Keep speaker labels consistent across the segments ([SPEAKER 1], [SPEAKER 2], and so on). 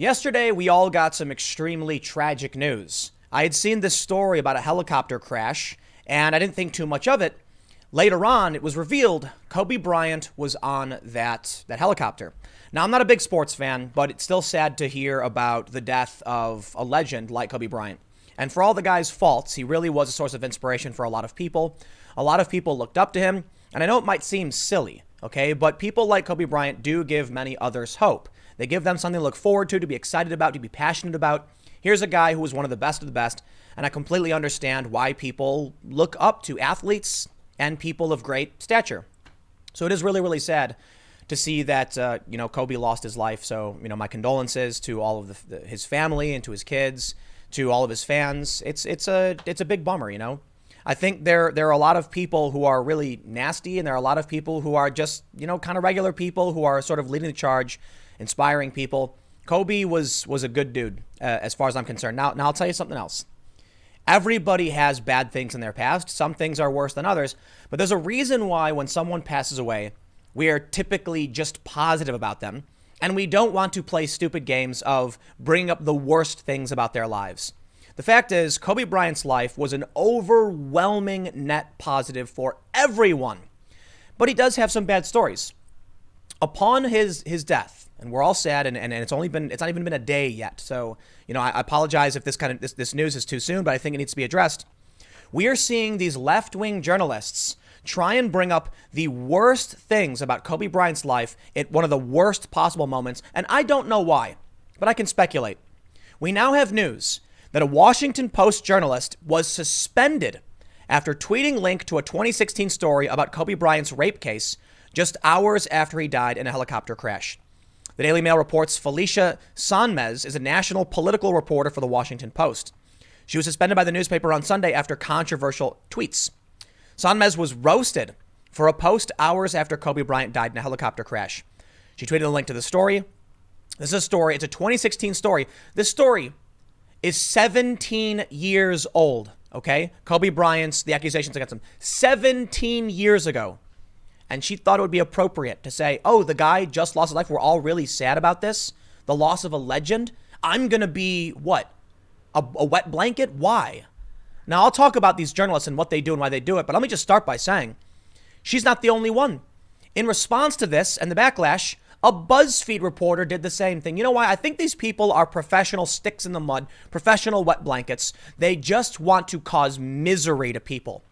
[SPEAKER 1] Yesterday, we all got some extremely tragic news. I had seen this story about a helicopter crash, and I didn't think too much of it. Later on, it was revealed Kobe Bryant was on that helicopter. Now, I'm not a big sports fan, but it's still sad to hear about the death of a legend like Kobe Bryant. And for all the guy's faults, he really was a source of inspiration for a lot of people. A lot of people looked up to him, and I know it might seem silly, okay, but people like Kobe Bryant do give many others hope. They give them something to look forward to be excited about, to be passionate about. Here's a guy who was one of the best, and I completely understand why people look up to athletes and people of great stature. So it is really, really sad to see that, Kobe lost his life. So, my condolences to all of his family and to his kids, to all of his fans. It's a big bummer, I think there are a lot of people who are really nasty, and there are a lot of people who are just, kind of regular people who are sort of leading the charge, inspiring people. Kobe was a good dude, as far as I'm concerned. Now I'll tell you something else. Everybody has bad things in their past. Some things are worse than others, but there's a reason why when someone passes away, we are typically just positive about them, and we don't want to play stupid games of bringing up the worst things about their lives. The fact is, Kobe Bryant's life was an overwhelming net positive for everyone, but he does have some bad stories. Upon his death, and we're all sad, and it's not even been a day yet. So, I apologize if this news is too soon, but I think it needs to be addressed. We are seeing these left-wing journalists try and bring up the worst things about Kobe Bryant's life at one of the worst possible moments, and I don't know why, but I can speculate. We now have news that a Washington Post journalist was suspended after tweeting link to a 2016 story about Kobe Bryant's rape case just hours after he died in a helicopter crash. The Daily Mail reports Felicia Sonmez is a national political reporter for the Washington Post. She was suspended by the newspaper on Sunday after controversial tweets. Sonmez was roasted for a post hours after Kobe Bryant died in a helicopter crash. She tweeted a link to the story. This is a story. It's a 2016 story. This story is 17 years old, okay? Kobe Bryant's, the accusations against him, 17 years ago. And she thought it would be appropriate to say, oh, the guy just lost his life. We're all really sad about this. The loss of a legend. I'm going to be, what? A wet blanket? Why? Now, I'll talk about these journalists and what they do and why they do it. But let me just start by saying she's not the only one. In response to this and the backlash, a BuzzFeed reporter did the same thing. You know why? I think these people are professional sticks in the mud, professional wet blankets. They just want to cause misery to people.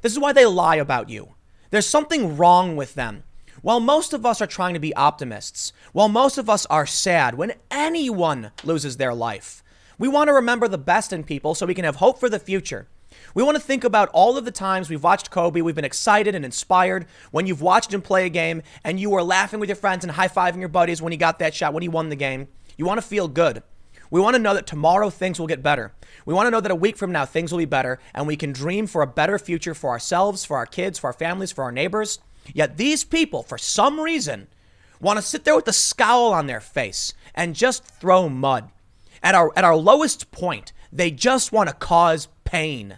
[SPEAKER 1] This is why they lie about you. There's something wrong with them. While most of us are trying to be optimists, while most of us are sad when anyone loses their life, we want to remember the best in people so we can have hope for the future. We want to think about all of the times we've watched Kobe, we've been excited and inspired when you've watched him play a game and you were laughing with your friends and high-fiving your buddies when he got that shot, when he won the game. You want to feel good. We want to know that tomorrow things will get better. We want to know that a week from now things will be better and we can dream for a better future for ourselves, for our kids, for our families, for our neighbors. Yet these people, for some reason, want to sit there with a scowl on their face and just throw mud. At our lowest point, they just want to cause pain.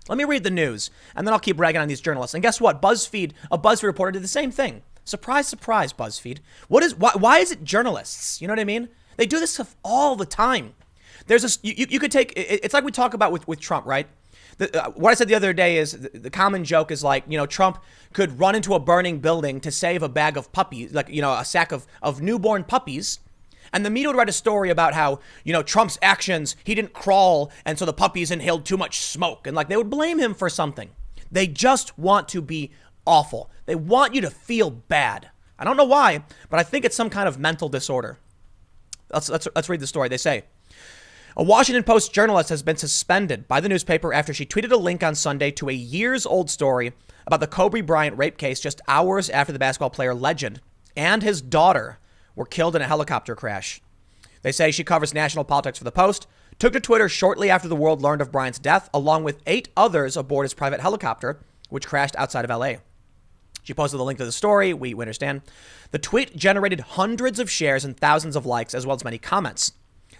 [SPEAKER 1] Let me read the news, and then I'll keep ragging on these journalists. And guess what? A BuzzFeed reporter did the same thing. Surprise, surprise, BuzzFeed. Why is it journalists? You know what I mean? They do this stuff all the time. You could take, it's like we talk about with Trump, right? What I said the other day is the common joke is like, Trump could run into a burning building to save a bag of puppies, like, a sack of newborn puppies. And the media would write a story about how, Trump's actions, he didn't crawl, and so the puppies inhaled too much smoke. And they would blame him for something. They just want to be awful. They want you to feel bad. I don't know why, but I think it's some kind of mental disorder. Let's read the story. They say, a Washington Post journalist has been suspended by the newspaper after she tweeted a link on Sunday to a years-old story about the Kobe Bryant rape case just hours after the basketball player legend and his daughter were killed in a helicopter crash. They say she covers national politics for the Post, took to Twitter shortly after the world learned of Bryant's death, along with 8 others aboard his private helicopter, which crashed outside of LA. She posted the link to the story. We understand. The tweet generated hundreds of shares and thousands of likes, as well as many comments.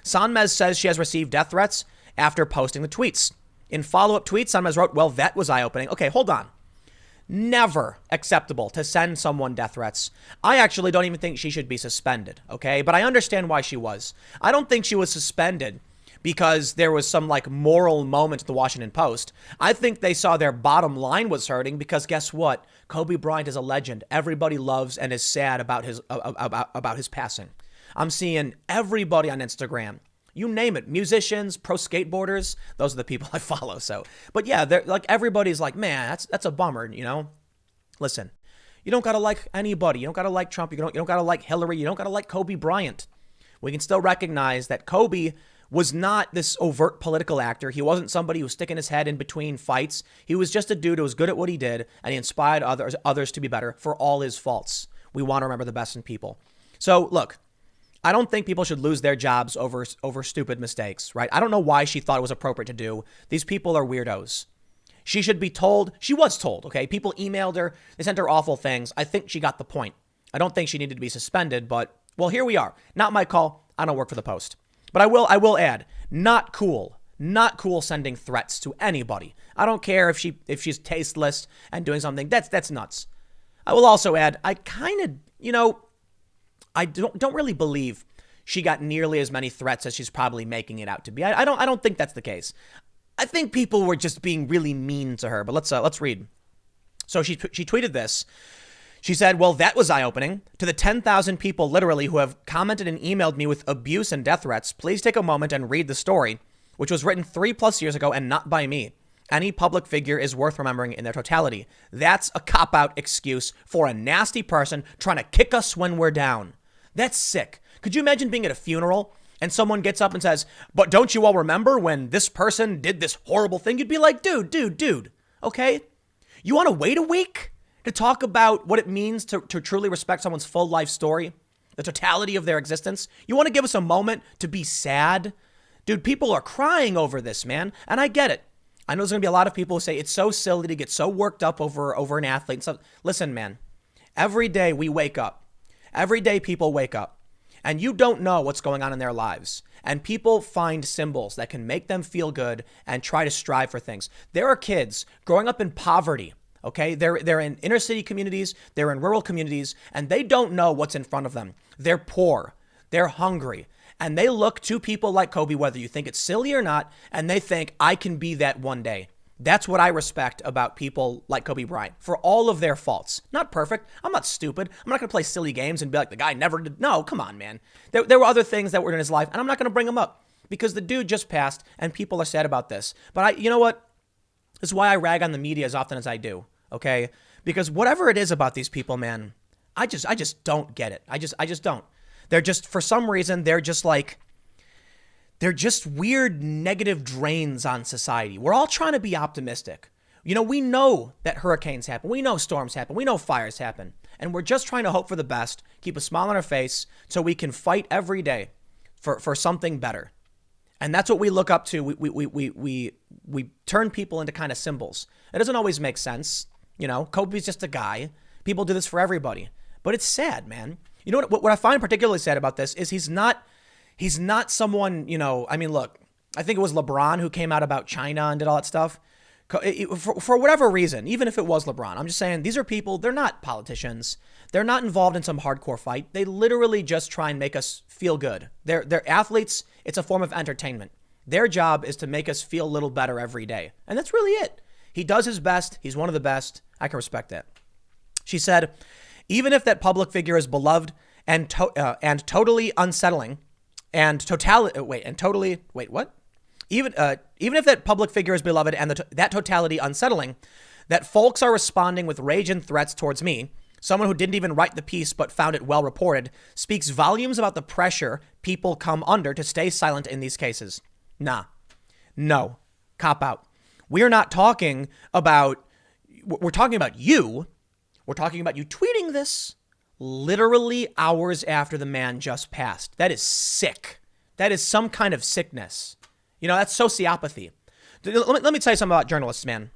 [SPEAKER 1] Sonmez says she has received death threats after posting the tweets. In follow-up tweets, Sonmez wrote, well, that was eye-opening. Okay, hold on. Never acceptable to send someone death threats. I actually don't even think she should be suspended, okay? But I understand why she was. I don't think she was suspended because there was some like moral moment at the Washington Post. I think they saw their bottom line was hurting because guess what? Kobe Bryant is a legend. Everybody loves and is sad about his passing. I'm seeing everybody on Instagram, you name it, musicians, pro skateboarders, those are the people I follow. So, but yeah, they're like, everybody's like, man, that's a bummer, you know? Listen, you don't gotta like anybody. You don't gotta like Trump. You don't gotta like Hillary. You don't gotta like Kobe Bryant. We can still recognize that Kobe was not this overt political actor. He wasn't somebody who was sticking his head in between fights. He was just a dude who was good at what he did, and he inspired others to be better for all his faults. We want to remember the best in people. So look, I don't think people should lose their jobs over stupid mistakes, right? I don't know why she thought it was appropriate to do. These people are weirdos. She should be told. She was told, okay? People emailed her. They sent her awful things. I think she got the point. I don't think she needed to be suspended, but, well, here we are. Not my call. I don't work for the Post. But I will add, not cool. Not cool sending threats to anybody. I don't care if she's tasteless and doing something. That's nuts. I will also add, I kind of, I don't really believe she got nearly as many threats as she's probably making it out to be. I don't think that's the case. I think people were just being really mean to her. But let's read. So she tweeted this. She said, well, that was eye-opening. To the 10,000 people literally who have commented and emailed me with abuse and death threats, please take a moment and read the story, which was written 3+ years ago and not by me. Any public figure is worth remembering in their totality. That's a cop-out excuse for a nasty person trying to kick us when we're down. That's sick. Could you imagine being at a funeral and someone gets up and says, but don't you all remember when this person did this horrible thing? You'd be like, dude, okay? You want to wait a week to talk about what it means to truly respect someone's full life story, the totality of their existence? You want to give us a moment to be sad? Dude, people are crying over this, man. And I get it. I know there's going to be a lot of people who say it's so silly to get so worked up over an athlete. So, listen, man, every day we wake up. Every day people wake up and you don't know what's going on in their lives. And people find symbols that can make them feel good and try to strive for things. There are kids growing up in poverty, okay? They're in inner city communities, they're in rural communities, and they don't know what's in front of them. They're poor, they're hungry, and they look to people like Kobe, whether you think it's silly or not, and they think, I can be that one day. That's what I respect about people like Kobe Bryant, for all of their faults. Not perfect. I'm not stupid. I'm not going to play silly games and be like, the guy never did. No, come on, man. There were other things that were in his life, and I'm not going to bring them up because the dude just passed, and people are sad about this. But you know what? This is why I rag on the media as often as I do, okay? Because whatever it is about these people, man, I just don't get it. I just don't. They're just, for some reason, they're just weird negative drains on society. We're all trying to be optimistic. You know, we know that hurricanes happen. We know storms happen. We know fires happen. And we're just trying to hope for the best, keep a smile on our face so we can fight every day for something better. And that's what we look up to. We turn people into kind of symbols. It doesn't always make sense. You know, Kobe's just a guy. People do this for everybody. But it's sad, man. You know what I find particularly sad about this is he's not someone, you know, I mean, look, I think it was LeBron who came out about China and did all that stuff. For whatever reason, even if it was LeBron, I'm just saying these are people, they're not politicians. They're not involved in some hardcore fight. They literally just try and make us feel good. They're athletes. It's a form of entertainment. Their job is to make us feel a little better every day. And that's really it. He does his best. He's one of the best. I can respect that. She said, even if that public figure is beloved and totally unsettling, even if that public figure is beloved and that totality unsettling, that folks are responding with rage and threats towards me, someone who didn't even write the piece but found it well reported, speaks volumes about the pressure people come under to stay silent in these cases. Nah, no, cop out. We're not talking about, we're talking about you. We're talking about you tweeting this literally hours after the man just passed. That is sick. That is some kind of sickness. You know, that's sociopathy. Let me tell you something about journalists, man.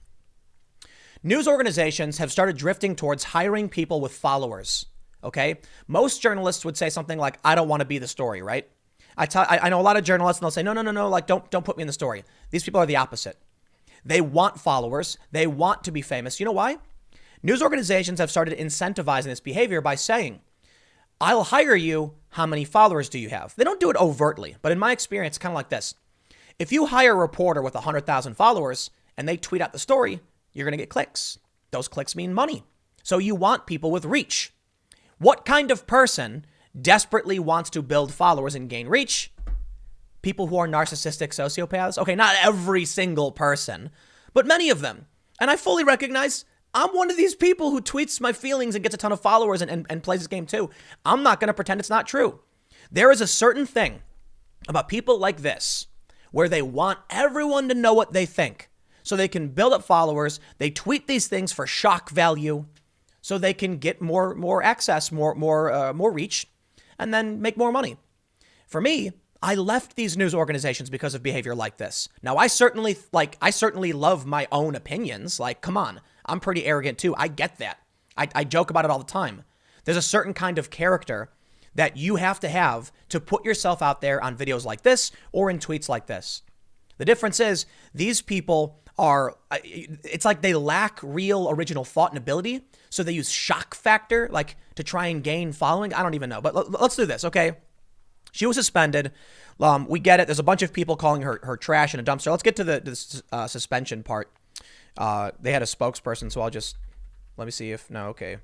[SPEAKER 1] News organizations have started drifting towards hiring people with followers, okay? Most journalists would say something like, I don't want to be the story, right? I know a lot of journalists and they'll say, no, like, don't put me in the story. These people are the opposite. They want followers. They want to be famous. You know why? News organizations have started incentivizing this behavior by saying, I'll hire you. How many followers do you have? They don't do it overtly, but in my experience, it's kind of like this. If you hire a reporter with 100,000 followers and they tweet out the story, you're going to get clicks. Those clicks mean money. So you want people with reach. What kind of person desperately wants to build followers and gain reach? People who are narcissistic sociopaths? Okay, not every single person, but many of them. And I fully recognize I'm one of these people who tweets my feelings and gets a ton of followers and plays this game too. I'm not going to pretend it's not true. There is a certain thing about people like this where they want everyone to know what they think so they can build up followers. They tweet these things for shock value so they can get more access, more reach, and then make more money. For me, I left these news organizations because of behavior like this. Now, I certainly love my own opinions. Like, come on, I'm pretty arrogant too. I get that. I joke about it all the time. There's a certain kind of character that you have to put yourself out there on videos like this or in tweets like this. The difference is these people it's like they lack real original thought and ability. So they use shock factor, like to try and gain following. I don't even know, but let's do this. Okay. She was suspended. We get it. There's a bunch of people calling her trash in a dumpster. Let's get to the suspension part. They had a spokesperson, so let me see if, no, okay.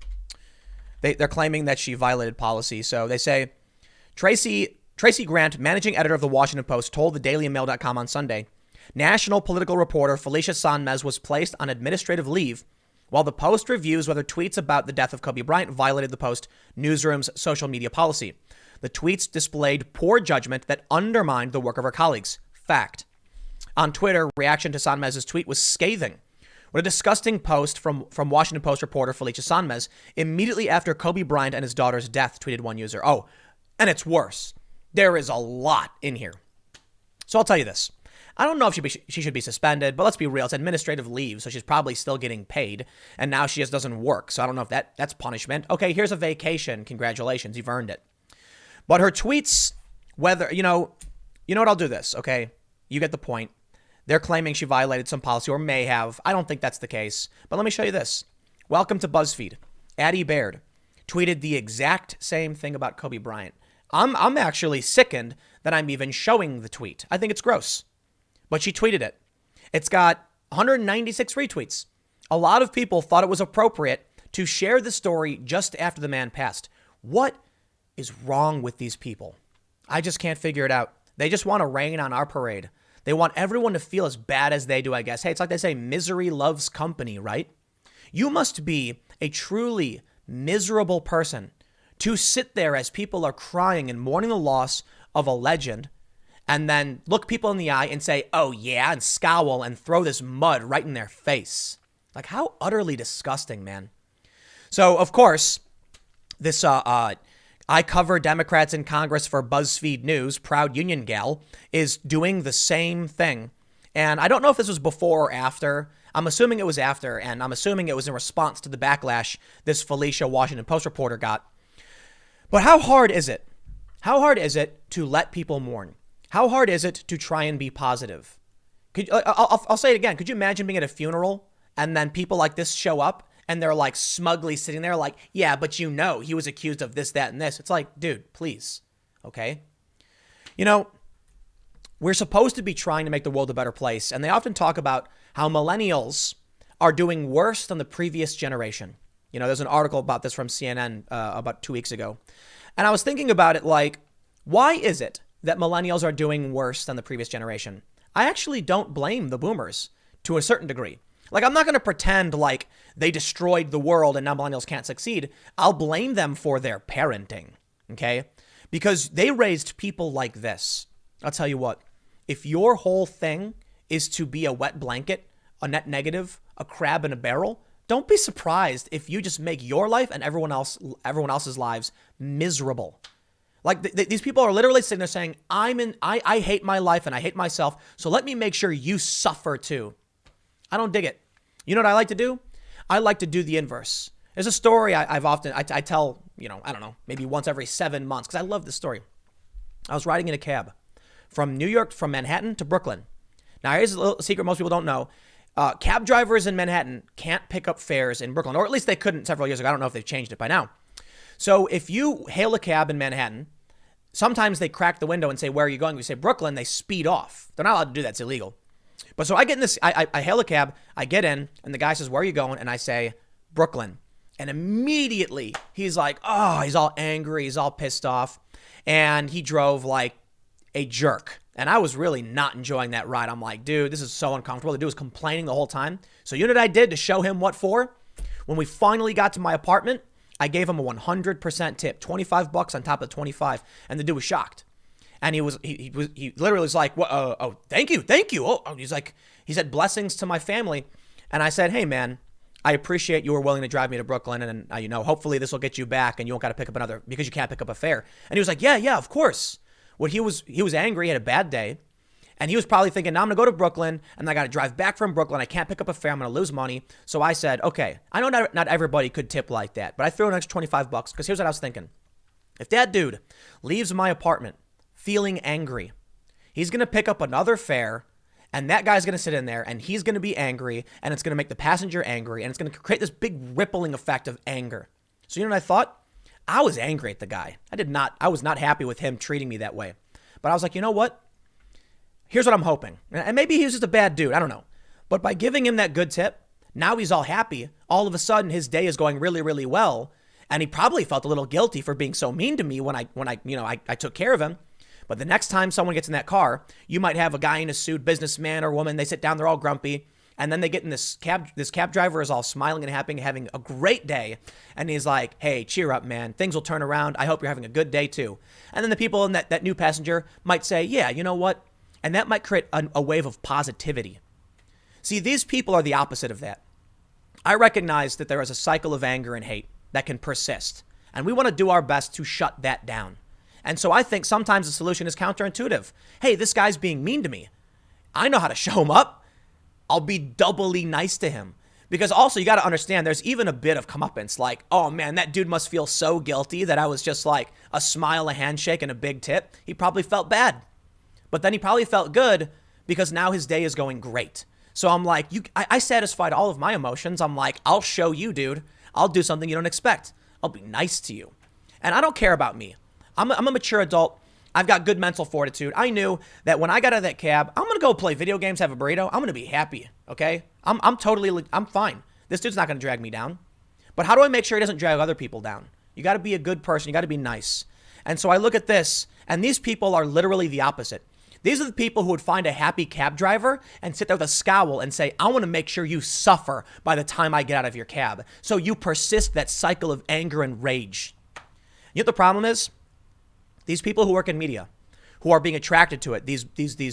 [SPEAKER 1] They're claiming that she violated policy. So they say, Tracy Grant, managing editor of the Washington Post, told the dailymail.com on Sunday, national political reporter Felicia Sonmez was placed on administrative leave while the Post reviews whether tweets about the death of Kobe Bryant violated the Post newsroom's social media policy. The tweets displayed poor judgment that undermined the work of her colleagues. Fact. On Twitter, reaction to Sonmez's tweet was scathing. What a disgusting post from Washington Post reporter Felicia Sonmez immediately after Kobe Bryant and his daughter's death, tweeted one user. Oh, and it's worse. There is a lot in here. So I'll tell you this. I don't know if she should be suspended, but let's be real. It's administrative leave, so she's probably still getting paid, and now she just doesn't work. So I don't know if that's punishment. Okay, here's a vacation. Congratulations, you've earned it. But her tweets, whether, you know what, I'll do this, okay? You get the point. They're claiming she violated some policy or may have. I don't think that's the case. But let me show you this. Welcome to BuzzFeed. Addie Baird tweeted the exact same thing about Kobe Bryant. I'm actually sickened that I'm even showing the tweet. I think it's gross. But she tweeted it. It's got 196 retweets. A lot of people thought it was appropriate to share the story just after the man passed. What is wrong with these people? I just can't figure it out. They just want to rain on our parade. They want everyone to feel as bad as they do, I guess. Hey, it's like they say, misery loves company, right? You must be a truly miserable person to sit there as people are crying and mourning the loss of a legend and then look people in the eye and say, oh yeah, and scowl and throw this mud right in their face. Like, how utterly disgusting, man. So, of course, this I cover Democrats in Congress for BuzzFeed News, proud union gal, is doing the same thing. And I don't know if this was before or after. I'm assuming it was after, and I'm assuming it was in response to the backlash this Felicia Washington Post reporter got. But how hard is it? How hard is it to let people mourn? How hard is it to try and be positive? I'll say it again. Could you imagine being at a funeral and then people like this show up? And they're like smugly sitting there like, yeah, but he was accused of this, that, and this. It's like, dude, please. Okay. We're supposed to be trying to make the world a better place. And they often talk about how millennials are doing worse than the previous generation. There's an article about this from CNN about 2 weeks ago. And I was thinking about it like, why is it that millennials are doing worse than the previous generation? I actually don't blame the boomers to a certain degree. Like, I'm not going to pretend like they destroyed the world and now millennials can't succeed. I'll blame them for their parenting, okay? Because they raised people like this. I'll tell you what, if your whole thing is to be a wet blanket, a net negative, a crab in a barrel, don't be surprised if you just make your life and everyone else's lives miserable. Like these people are literally sitting there saying, I hate my life and I hate myself, so let me make sure you suffer too. I don't dig it. You know what I like to do? I like to do the inverse. There's a story I tell, I don't know, maybe once every 7 months because I love this story. I was riding in a cab from Manhattan to Brooklyn. Now, here's a little secret most people don't know. Cab drivers in Manhattan can't pick up fares in Brooklyn, or at least they couldn't several years ago. I don't know if they've changed it by now. So if you hail a cab in Manhattan, sometimes they crack the window and say, where are you going? We say Brooklyn, they speed off. They're not allowed to do that. It's illegal. But so I get in this, I hail a cab, I get in, and the guy says, where are you going? And I say, Brooklyn. And immediately he's like, oh, he's all angry. He's all pissed off. And he drove like a jerk. And I was really not enjoying that ride. I'm like, dude, this is so uncomfortable. The dude was complaining the whole time. So you know what I did to show him what for? When we finally got to my apartment, I gave him a 100% tip, $25 on top of 25. And the dude was shocked. And he literally was like, oh, thank you. Oh, he said blessings to my family. And I said, hey man, I appreciate you were willing to drive me to Brooklyn. And hopefully this will get you back and you won't got to pick up another, because you can't pick up a fare. And he was like, yeah, of course. What he was angry, he had a bad day. And he was probably thinking, now I'm going to go to Brooklyn and I got to drive back from Brooklyn. I can't pick up a fare. I'm going to lose money. So I said, okay, I know not everybody could tip like that, but I threw an extra $25 because here's what I was thinking. If that dude leaves my apartment feeling angry, he's going to pick up another fare and that guy's going to sit in there and he's going to be angry and it's going to make the passenger angry and it's going to create this big rippling effect of anger. So you know what I thought? I was angry at the guy. I was not happy with him treating me that way. But I was like, you know what? Here's what I'm hoping. And maybe he was just a bad dude. I don't know. But by giving him that good tip, now he's all happy. All of a sudden, his day is going really, really well. And he probably felt a little guilty for being so mean to me when I took care of him. But the next time someone gets in that car, you might have a guy in a suit, businessman or woman. They sit down, they're all grumpy. And then they get in this cab. This cab driver is all smiling and happy, having a great day. And he's like, hey, cheer up, man. Things will turn around. I hope you're having a good day, too. And then the people in that new passenger might say, yeah, you know what? And that might create a wave of positivity. See, these people are the opposite of that. I recognize that there is a cycle of anger and hate that can persist. And we want to do our best to shut that down. And so I think sometimes the solution is counterintuitive. Hey, this guy's being mean to me. I know how to show him up. I'll be doubly nice to him. Because also you got to understand there's even a bit of comeuppance. Like, oh man, that dude must feel so guilty that I was just like a smile, a handshake, and a big tip. He probably felt bad. But then he probably felt good because now his day is going great. So I'm like, I satisfied all of my emotions. I'm like, I'll show you, dude. I'll do something you don't expect. I'll be nice to you. And I don't care about me. I'm a mature adult. I've got good mental fortitude. I knew that when I got out of that cab, I'm going to go play video games, have a burrito. I'm going to be happy, okay? I'm fine. This dude's not going to drag me down. But how do I make sure he doesn't drag other people down? You got to be a good person. You got to be nice. And so I look at this, and these people are literally the opposite. These are the people who would find a happy cab driver and sit there with a scowl and say, I want to make sure you suffer by the time I get out of your cab. So you persist that cycle of anger and rage. You know what the problem is? These people who work in media, who are being attracted to it, these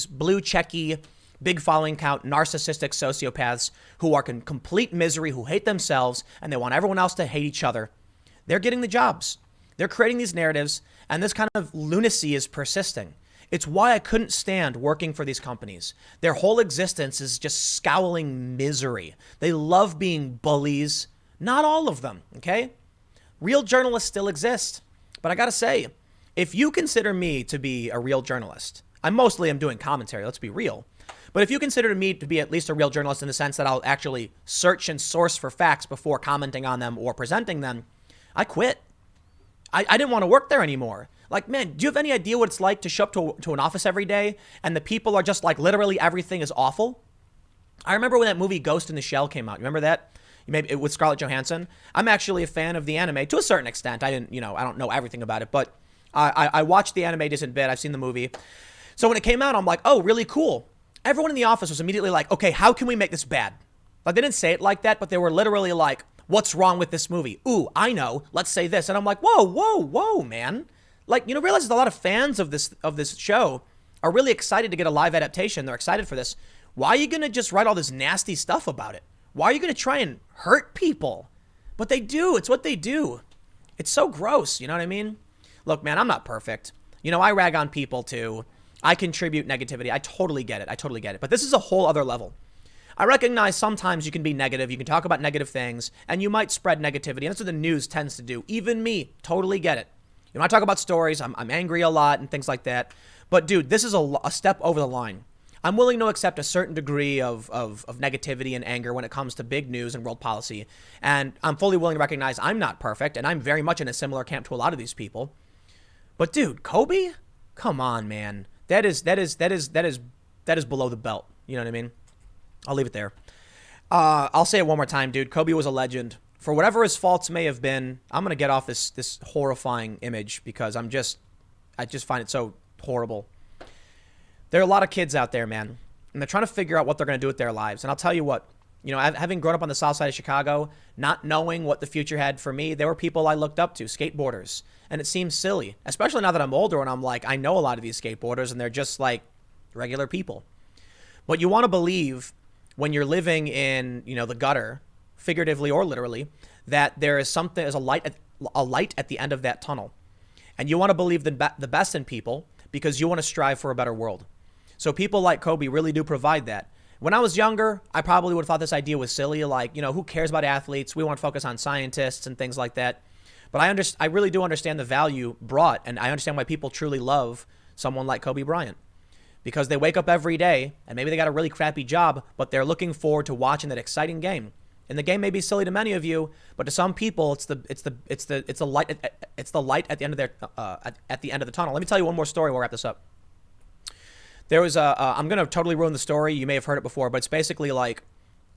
[SPEAKER 1] blue checky, big following count, narcissistic sociopaths who are in complete misery, who hate themselves, and they want everyone else to hate each other, they're getting the jobs. They're creating these narratives, and this kind of lunacy is persisting. It's why I couldn't stand working for these companies. Their whole existence is just scowling misery. They love being bullies. Not all of them, okay? Real journalists still exist. But I gotta say, if you consider me to be a real journalist, I mostly am doing commentary, let's be real. But if you consider me to be at least a real journalist in the sense that I'll actually search and source for facts before commenting on them or presenting them, I quit. I didn't want to work there anymore. Like, man, do you have any idea what it's like to show up to an office every day and the people are just like literally everything is awful? I remember when that movie Ghost in the Shell came out. You remember that? Maybe with Scarlett Johansson. I'm actually a fan of the anime to a certain extent. I don't know everything about it, but I watched the anime decent bit. I've seen the movie. So when it came out, I'm like, oh, really cool. Everyone in the office was immediately like, okay, how can we make this bad? Like, they didn't say it like that, but they were literally like, what's wrong with this movie? Ooh, I know. Let's say this. And I'm like, whoa, man. Like, realize there's a lot of fans of this show are really excited to get a live adaptation. They're excited for this. Why are you going to just write all this nasty stuff about it? Why are you going to try and hurt people? But they do. It's what they do. It's so gross. You know what I mean? Look, man, I'm not perfect. I rag on people too. I contribute negativity. I totally get it. But this is a whole other level. I recognize sometimes you can be negative. You can talk about negative things and you might spread negativity. And that's what the news tends to do. Even me, totally get it. I talk about stories. I'm angry a lot and things like that. But dude, this is a step over the line. I'm willing to accept a certain degree of negativity and anger when it comes to big news and world policy. And I'm fully willing to recognize I'm not perfect, and I'm very much in a similar camp to a lot of these people. But dude, Kobe? Come on, man. That is below the belt. You know what I mean? I'll leave it there. I'll say it one more time, dude. Kobe was a legend. For whatever his faults may have been, I'm gonna get off this horrifying image because I just find it so horrible. There are a lot of kids out there, man, and they're trying to figure out what they're going to do with their lives. And I'll tell you what, you know, having grown up on the south side of Chicago, not knowing what the future had for me, there were people I looked up to, skateboarders. And it seems silly, especially now that I'm older and I'm like, I know a lot of these skateboarders and they're just like regular people. But you want to believe when you're living in, you know, the gutter, figuratively or literally, that there's a light at the end of that tunnel. And you want to believe the best in people because you want to strive for a better world. So people like Kobe really do provide that. When I was younger, I probably would have thought this idea was silly. Like, you know, who cares about athletes? We want to focus on scientists and things like that. But I really do understand the value brought, and I understand why people truly love someone like Kobe Bryant. Because they wake up every day, and maybe they got a really crappy job, but they're looking forward to watching that exciting game. And the game may be silly to many of you, but to some people, it's the light at the end of at the end of the tunnel. Let me tell you one more story. We'll wrap this up. There was I'm going to totally ruin the story. You may have heard it before, but it's basically like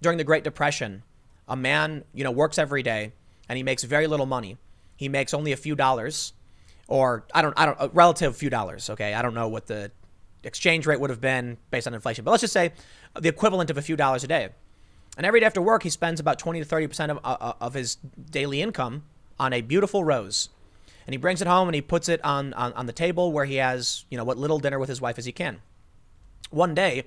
[SPEAKER 1] during the Great Depression, a man, you know, works every day and he makes very little money. He makes only a few dollars, or a relative few dollars. Okay. I don't know what the exchange rate would have been based on inflation, but let's just say the equivalent of a few dollars a day. And every day after work, he spends about 20 to 30% of his daily income on a beautiful rose. And he brings it home and he puts it on the table where he has, you know, what little dinner with his wife as he can. One day,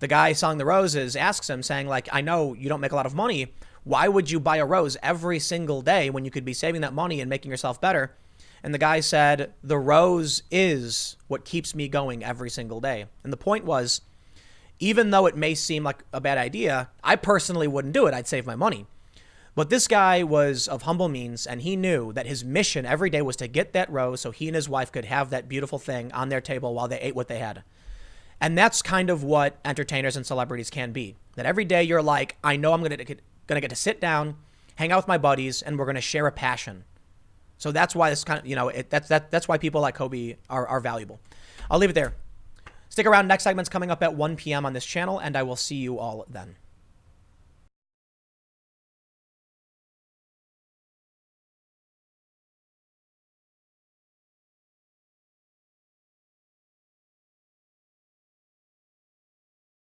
[SPEAKER 1] the guy selling the roses asks him, saying, like, I know you don't make a lot of money. Why would you buy a rose every single day when you could be saving that money and making yourself better? And the guy said, the rose is what keeps me going every single day. And the point was, even though it may seem like a bad idea, I personally wouldn't do it. I'd save my money. But this guy was of humble means, and he knew that his mission every day was to get that rose so he and his wife could have that beautiful thing on their table while they ate what they had. And that's kind of what entertainers and celebrities can be. That every day you're like, I know I'm going to get to sit down, hang out with my buddies, and we're going to share a passion. So that's why this kind of, you know, that's why people like Kobe are valuable. I'll leave it there. Stick around. Next segment's coming up at 1 p.m. on this channel, and I will see you all then.